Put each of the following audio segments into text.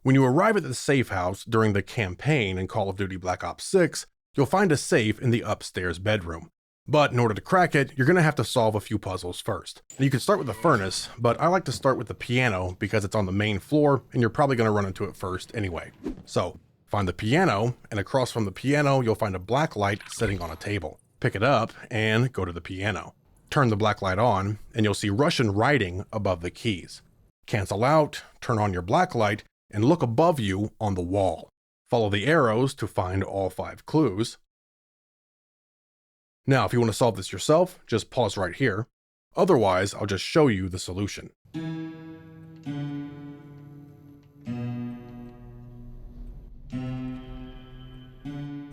When you arrive at the safe house during the campaign in Call of Duty Black Ops 6, you'll find a safe in the upstairs bedroom. But in order to crack it, you're going to have to solve a few puzzles first. And you can start with the furnace, but I like to start with the piano because it's on the main floor and you're probably going to run into it first anyway. So, find the piano, and across from the piano, you'll find a black light sitting on a table. Pick it up and go to the piano. Turn the black light on, and you'll see Russian writing above the keys. Cancel out, turn on your black light, and look above you on the wall. Follow the arrows to find all 5 clues. Now, if you want to solve this yourself, just pause right here. Otherwise, I'll just show you the solution.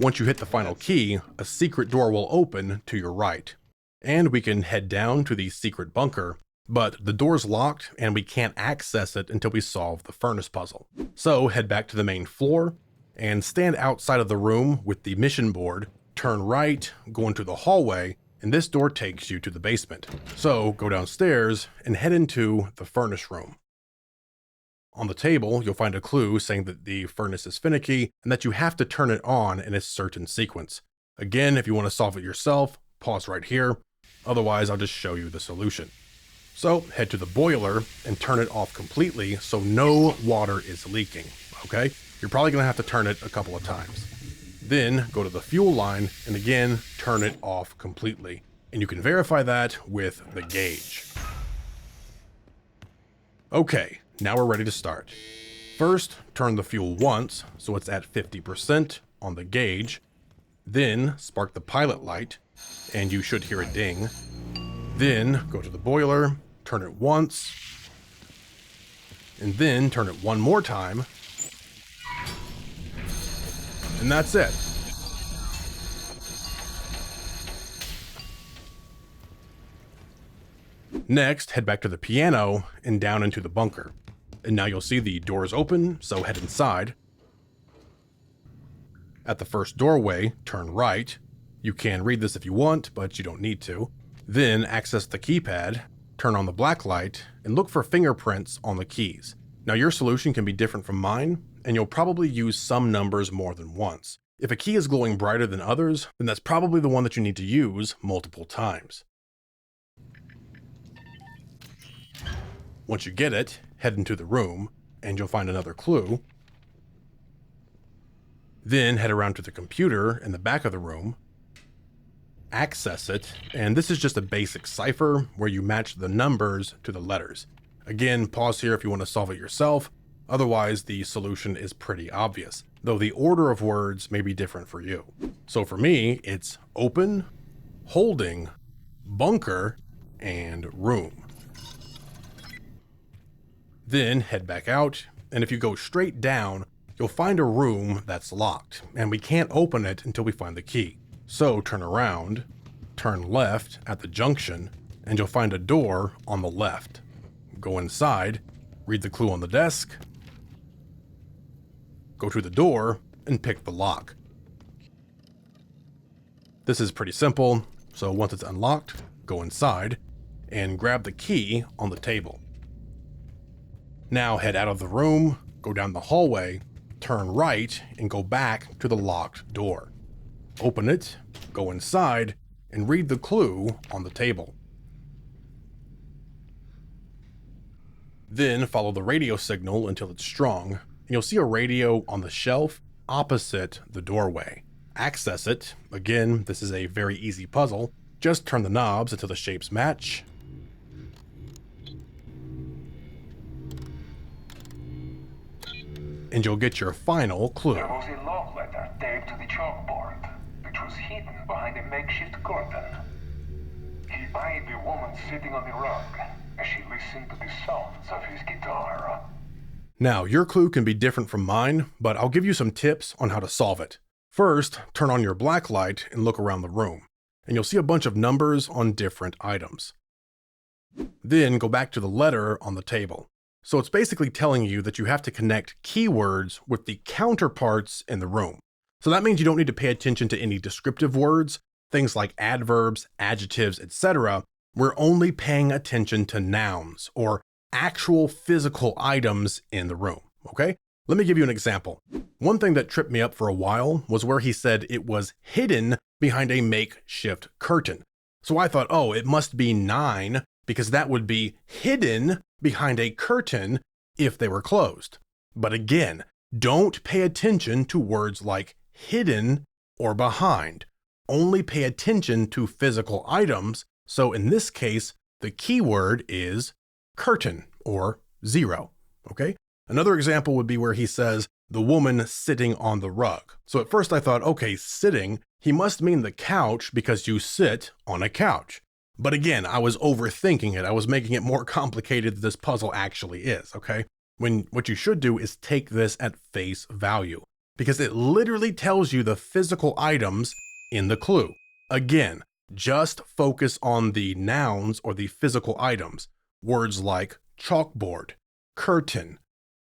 Once you hit the final key, a secret door will open to your right. And we can head down to the secret bunker, but the door's locked and we can't access it until we solve the furnace puzzle. So head back to the main floor and stand outside of the room with the mission board, turn right, go into the hallway, and this door takes you to the basement. So go downstairs and head into the furnace room. On the table, you'll find a clue saying that the furnace is finicky and that you have to turn it on in a certain sequence. Again, if you want to solve it yourself, pause right here. Otherwise, I'll just show you the solution. So head to the boiler and turn it off completely so no water is leaking, okay? You're probably going to have to turn it a couple of times. Then go to the fuel line and again, turn it off completely. And you can verify that with the gauge. Okay, now we're ready to start. First, turn the fuel once so it's at 50% on the gauge. Then spark the pilot light and you should hear a ding. Then go to the boiler, turn it once, and then turn it one more time. And that's it. Next, head back to the piano and down into the bunker. And now you'll see the doors open, so head inside. At the first doorway, turn right. You can read this if you want, but you don't need to. Then access the keypad, turn on the black light, and look for fingerprints on the keys. Now your solution can be different from mine, and you'll probably use some numbers more than once. If a key is glowing brighter than others, then that's probably the one that you need to use multiple times. Once you get it, head into the room, and you'll find another clue. Then head around to the computer in the back of the room, access it, and this is just a basic cipher where you match the numbers to the letters. Again, pause here if you want to solve it yourself. Otherwise, the solution is pretty obvious, though the order of words may be different for you. So for me, it's open, holding, bunker, and room. Then head back out, and if you go straight down, you'll find a room that's locked, and we can't open it until we find the key. So turn around, turn left at the junction, and you'll find a door on the left. Go inside, read the clue on the desk, go to the door, and pick the lock. This is pretty simple, so once it's unlocked, go inside, and grab the key on the table. Now head out of the room, go down the hallway, turn right, and go back to the locked door. Open it, go inside, and read the clue on the table. Then follow the radio signal until it's strong, and you'll see a radio on the shelf opposite the doorway. Access it. Again, this is a very easy puzzle. Just turn the knobs until the shapes match. And you'll get your final clue. There was a love letter taped to the chalkboard, which was hidden behind a makeshift curtain. He eyed the woman sitting on the rug as she listened to the sounds of his guitar. Now, your clue can be different from mine, but I'll give you some tips on how to solve it. First, turn on your black light and look around the room, and you'll see a bunch of numbers on different items. Then go back to the letter on the table. So it's basically telling you that you have to connect keywords with the counterparts in the room. So that means you don't need to pay attention to any descriptive words, things like adverbs, adjectives, etc. We're only paying attention to nouns or actual physical items in the room, okay? Let me give you an example. One thing that tripped me up for a while was where he said it was hidden behind a makeshift curtain. So I thought, oh, it must be 9 because that would be hidden behind a curtain if they were closed. But again, don't pay attention to words like hidden or behind. Only pay attention to physical items. So in this case, the keyword is curtain or 0. Okay? Another example would be where he says the woman sitting on the rug. So at first I thought, okay, sitting, he must mean the couch because you sit on a couch. But again, I was overthinking it. I was making it more complicated than this puzzle actually is, okay? When what you should do is take this at face value because it literally tells you the physical items in the clue. Again, just focus on the nouns or the physical items. Words like chalkboard, curtain,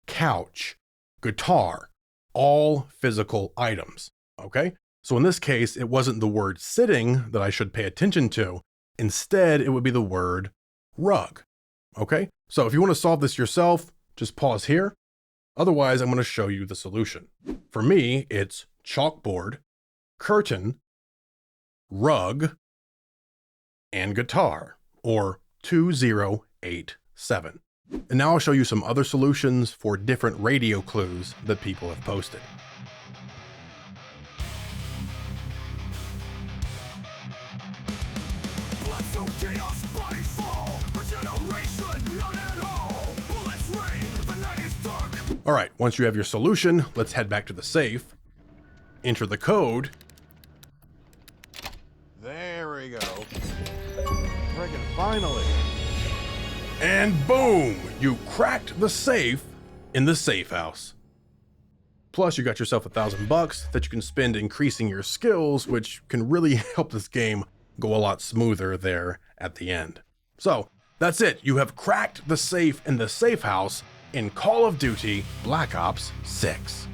couch, guitar, all physical items, okay? So in this case, it wasn't the word sitting that I should pay attention to. Instead, it would be the word rug, okay? So if you want to solve this yourself, just pause here. Otherwise, I'm going to show you the solution. For me, it's chalkboard, curtain, rug, and guitar, or 2087. And now I'll show you some other solutions for different radio clues that people have posted. All right, once you have your solution, let's head back to the safe, enter the code. There we go. Friggin' finally. And boom, you cracked the safe in the Safehouse. Plus you got yourself $1,000 that you can spend increasing your skills, which can really help this game go a lot smoother there at the end. So that's it. You have cracked the safe in the Safehouse in Call of Duty Black Ops 6.